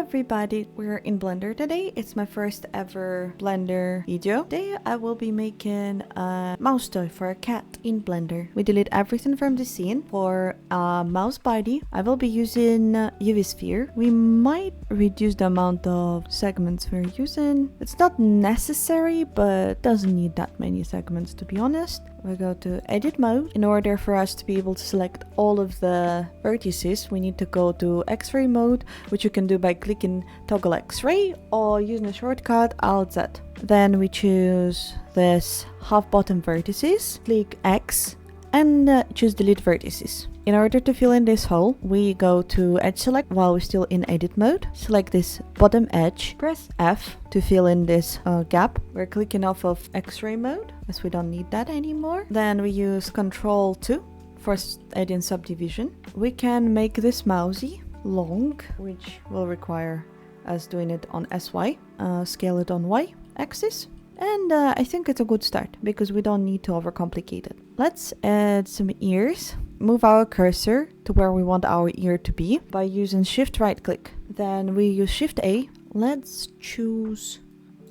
everybody, we're in Blender today. It's my first ever Blender video. Today I will be making a mouse toy for a cat in Blender. We delete everything from the scene. For a mouse body, I will be using UV sphere. We might reduce the amount of segments we're using. It's not necessary, but doesn't need that many segments to be honest. We go to edit mode. In order for us to be able to select all of the vertices, we need to go to X-ray mode, which you can do by clicking toggle X-ray or using a shortcut Alt Z. Then we choose this half bottom vertices, click X and choose delete vertices. In order to fill in this hole, we go to edge select while we're still in edit mode. Select this bottom edge, press F to fill in this gap. We're clicking off of X-ray mode as we don't need that anymore. Then we use Ctrl 2 for adding subdivision. We can make this mousey long, which will require us doing it on SY. Scale it on Y axis. And I think it's a good start because we don't need to overcomplicate it. Let's add some ears. Move our cursor to where we want our ear to be by using Shift right click. Then we use Shift A. Let's choose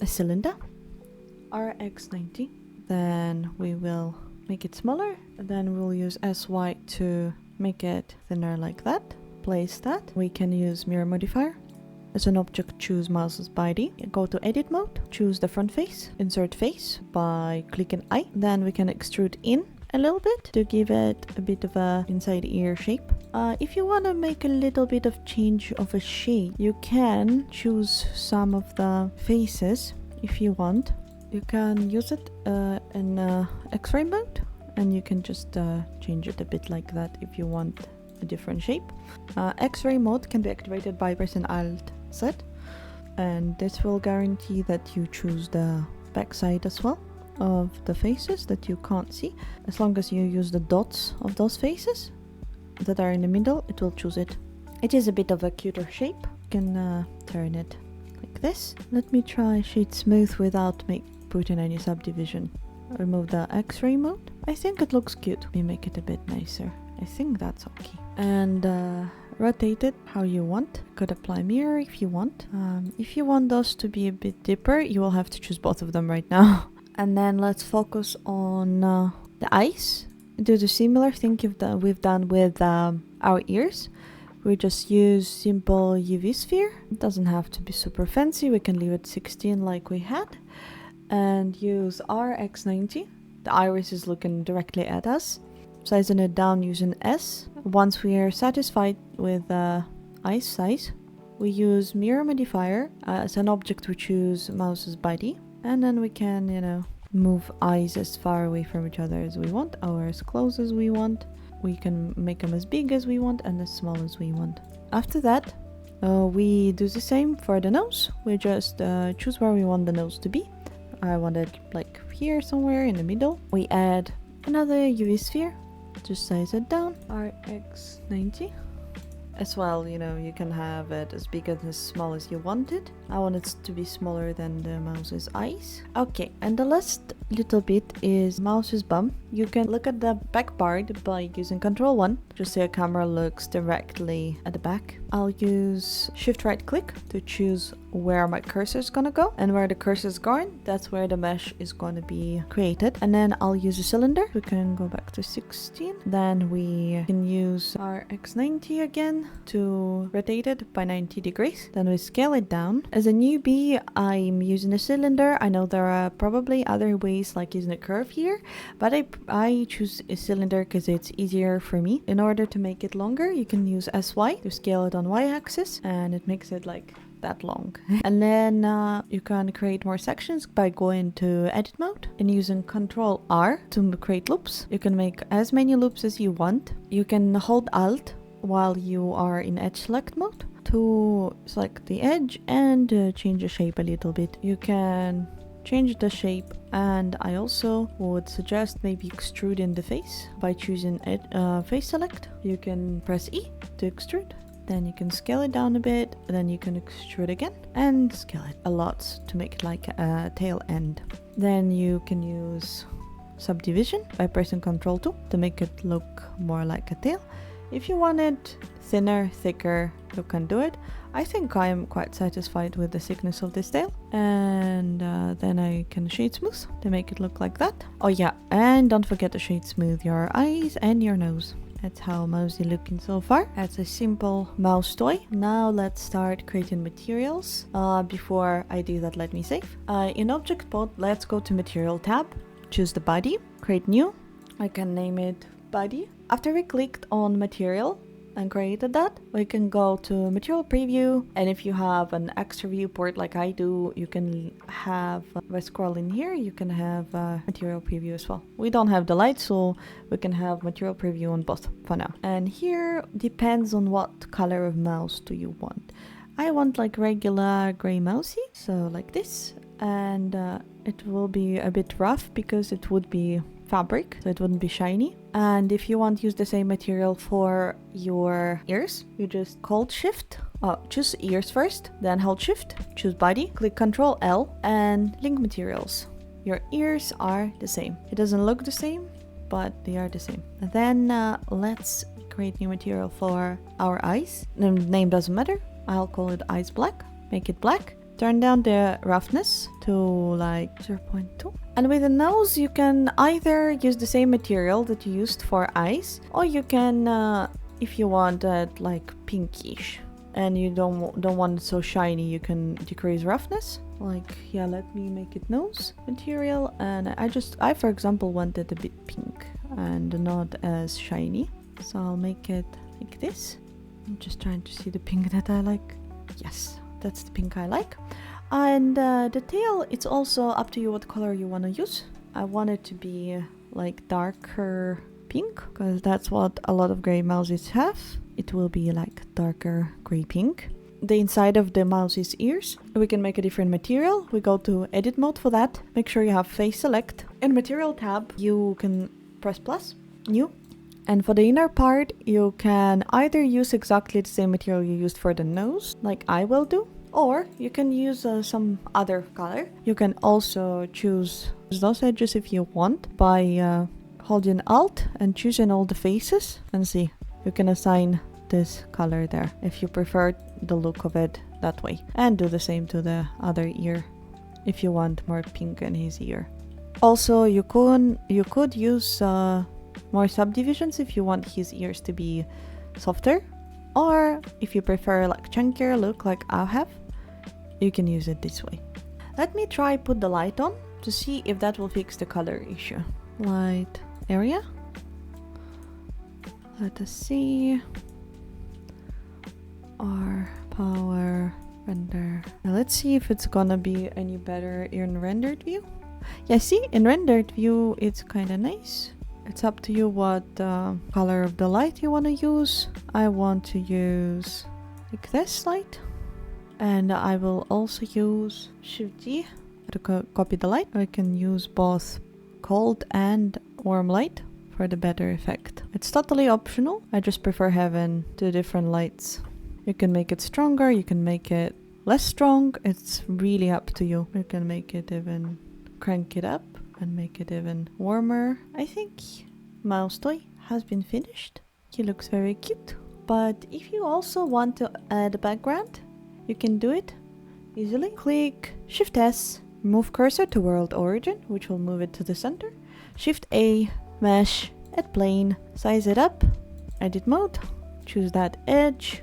a cylinder, RX90. Then we will make it smaller. Then we'll use SY to make it thinner like that. Place that. We can use mirror modifier. As an object, choose mouse's body. Go to edit mode, choose the front face, insert face by clicking I. Then we can extrude in a little bit to give it a bit of a inside ear shape. If you want to make a little bit of change of a shape, you can choose some of the faces if you want. You can use it in X-ray mode and you can just change it a bit like that if you want a different shape. X-ray mode can be activated by pressing Alt Z, and this will guarantee that you choose the backside as well of the faces that you can't see. As long as you use the dots of those faces that are in the middle, it will choose it. It is a bit of a cuter shape. You can turn it like this. Let me try shade smooth without putting any subdivision. Remove the X-ray mode. I think it looks cute. Let me make it a bit nicer. I think that's okay. And rotate it how you want. You could apply mirror if you want. If you want those to be a bit deeper, you will have to choose both of them right now. And then let's focus on the eyes. Do the similar thing we've done with our ears. We just use simple UV sphere. It doesn't have to be super fancy. We can leave it 16 like we had. And use RX90. The iris is looking directly at us. Sizing it down using S. Once we are satisfied with the eye size, we use mirror modifier. As an object, we choose mouse's body. And then we can, move eyes as far away from each other as we want or as close as we want. We can make them as big as we want and as small as we want. After that, we do the same for the nose. We just choose where we want the nose to be. I want it like here somewhere in the middle. We add another UV sphere. Just size it down, RX90. As well, you can have it as big and as small as you want it. I want it to be smaller than the mouse's eyes. Okay, and the last little bit is mouse's bum. You can look at the back part by using Ctrl 1, just so your camera looks directly at the back. I'll use Shift right click to choose where my cursor is gonna go, and where the cursor is going, that's where the mesh is going to be created. And then I'll use a cylinder. We can go back to 16. Then we can use RX90 again to rotate it by 90 degrees. Then we scale it down. As a newbie, I'm using a cylinder. I know there are probably other ways like using a curve here, but I choose a cylinder because it's easier for me. In order to make it longer, you can use SY to scale it on Y-axis, and it makes it like that long. And then you can create more sections by going to edit mode and using Ctrl R to create loops. You can make as many loops as you want. You can hold Alt while you are in edge select mode to select the edge and change the shape a little bit. You can change the shape, and I also would suggest maybe extruding the face by choosing face select. You can press E to extrude. Then you can scale it down a bit, then you can extrude again and scale it a lot to make it like a tail end. Then you can use subdivision by pressing Ctrl 2 to make it look more like a tail. If you want it thinner, thicker, you can do it. I think I am quite satisfied with the thickness of this tail. And then I can shade smooth to make it look like that. Oh yeah, and don't forget to shade smooth your eyes and your nose. That's how Mousy looking so far. That's a simple mouse toy. Now let's start creating materials. Before I do that, let me save. In Object Pod, let's go to Material tab. Choose the body, create new. I can name it body. After we clicked on material and created that, we can go to material preview, and if you have an extra viewport like I do, you can have, by scrolling here, you can have material preview as well. We don't have the light, so we can have material preview on both for now. And here depends on what color of mouse do you want. I want like regular gray mousey, so like this, and it will be a bit rough because it would be fabric, so it wouldn't be shiny. And if you want to use the same material for your ears, you just hold shift, choose ears first, then hold shift, choose body, click Ctrl L and link materials. Your ears are the same. It doesn't look the same, but they are the same. And then let's create new material for our eyes. The name doesn't matter. I'll call it eyes black. Make it black. Turn down the roughness to like 0.2. And with the nose, you can either use the same material that you used for eyes, or you can, if you want it like pinkish and you don't want it so shiny, you can decrease roughness. Like, yeah, let me make it nose material, and I for example want it a bit pink and not as shiny, so I'll make it like this. I'm just trying to see the pink that I like. Yes, that's the pink I like. And the tail, it's also up to you what color you want to use. I want it to be like darker pink, because that's what a lot of gray mouses have. It will be like darker gray pink. The inside of the mouse's ears, we can make a different material. We go to edit mode for that. Make sure you have face select. In material tab, you can press plus, new. And for the inner part, you can either use exactly the same material you used for the nose, like I will do, or you can use some other color. You can also choose those edges if you want by holding Alt and choosing all the faces, and see, you can assign this color there if you prefer the look of it that way, and do the same to the other ear if you want more pink in his ear. Also, you could use more subdivisions if you want his ears to be softer, or if you prefer like chunkier look like I have, you can use it this way. Let me try put the light on to see if that will fix the color issue. Light area. Let us see. R power render. Now let's see if it's gonna be any better in rendered view. Yeah, see, in rendered view it's kind of nice. It's up to you what color of the light you want to use. I want to use like this light, and I will also use Shift G to copy the light. I can use both cold and warm light for the better effect. It's totally optional. I just prefer having two different lights. You can make it stronger, you can make it less strong. It's really up to you. You can make it even, crank it up and make it even warmer. I think mouse toy has been finished. He looks very cute. But if you also want to add a background, you can do it easily. Click Shift S, move cursor to world origin, which will move it to the center. Shift A, mesh, add plane, size it up, edit mode, choose that edge,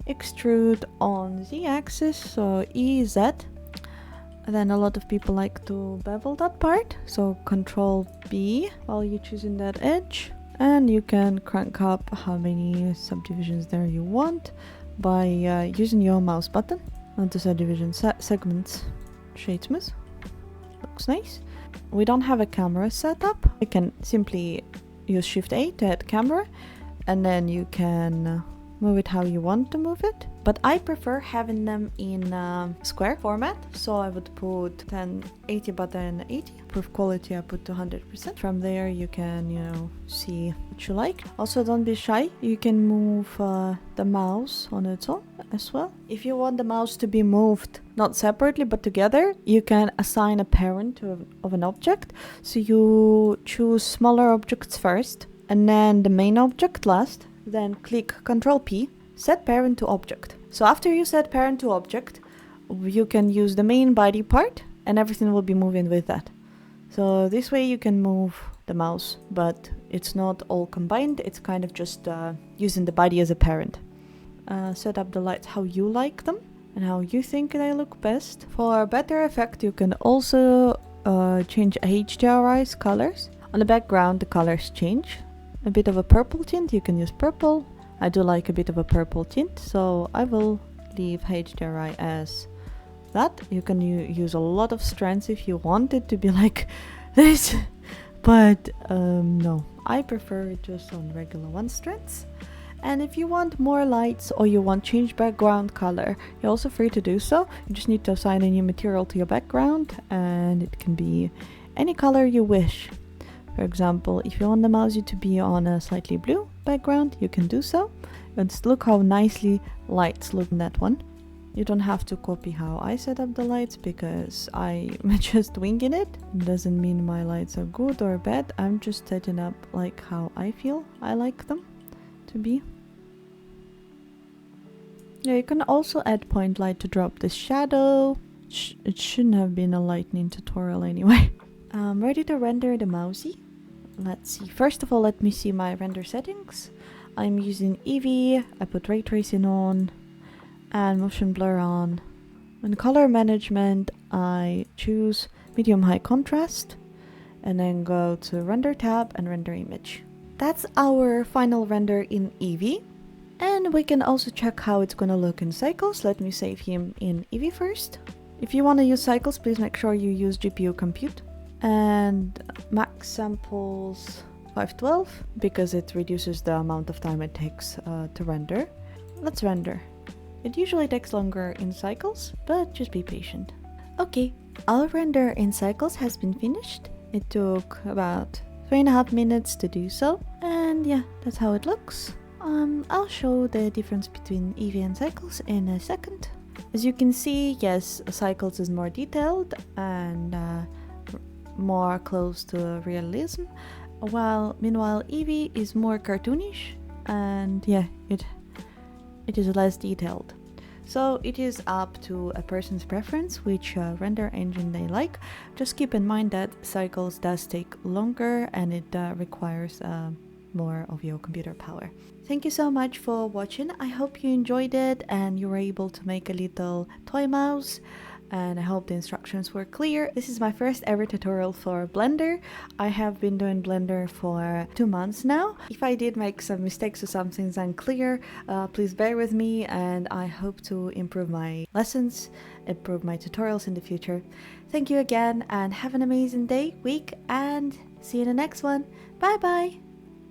extrude on Z axis, so EZ. Then a lot of people like to bevel that part, so Control B while you're choosing that edge, and you can crank up how many subdivisions there you want by using your mouse button onto subdivision segments. Shade smooth, looks nice. We don't have a camera set up. You can simply use Shift A to add camera, and then you can move it how you want to move it. But I prefer having them in square format, so I would put 1080 by 1080. Proof quality I put to 100%. From there you can, see what you like. Also, don't be shy. You can move the mouse on its own as well. If you want the mouse to be moved not separately but together, you can assign a parent of an object. So you choose smaller objects first, and then the main object last, then click Ctrl P, set parent to object. So after you set parent to object, you can use the main body part and everything will be moving with that. So this way you can move the mouse, but it's not all combined, it's kind of just using the body as a parent. Set up the lights how you like them and how you think they look best. For better effect, you can also change HDRI's colors. On the background, the colors change. A bit of a purple tint, you can use purple. I do like a bit of a purple tint, so I will leave HDRI as that. You can use a lot of strands if you want it to be like this, but no, I prefer it just on regular one strands. And if you want more lights or you want change background color, you're also free to do so. You just need to assign a new material to your background and it can be any color you wish. For example, if you want the mouse to be on a slightly blue background, you can do so. And just look how nicely lights look in that one. You don't have to copy how I set up the lights because I'm just winging it. It doesn't mean my lights are good or bad. I'm just setting up like how I feel I like them to be. Yeah, you can also add point light to drop this shadow. It shouldn't have been a lightning tutorial anyway. I'm ready to render the mousey. Let's see. First of all, let me see my render settings. I'm using Eevee. I put ray tracing on and motion blur on. In color management, I choose medium high contrast and then go to render tab and render image. That's our final render in Eevee. And we can also check how it's gonna look in Cycles. Let me save him in Eevee first. If you want to use Cycles, please make sure you use GPU compute. And max samples 512 because it reduces the amount of time it takes to render. Let's render. It usually takes longer in Cycles, but just be patient. Okay, our render in Cycles has been finished. It took about 3.5 minutes to do so. And yeah, that's how it looks. I'll show the difference between Eevee and Cycles in a second. As you can see, yes, Cycles is more detailed and more close to realism, while meanwhile Eevee is more cartoonish and yeah, it is less detailed. So it is up to a person's preference which render engine they like. Just keep in mind that Cycles does take longer and it requires more of your computer power. Thank you so much for watching. I hope you enjoyed it and you were able to make a little toy mouse, and I hope the instructions were clear. This is my first ever tutorial for Blender. I have been doing Blender for 2 months now. If I did make some mistakes or some things unclear, please bear with me, and I hope to improve my lessons, improve my tutorials in the future. Thank you again and have an amazing day, week, and see you in the next one. Bye bye!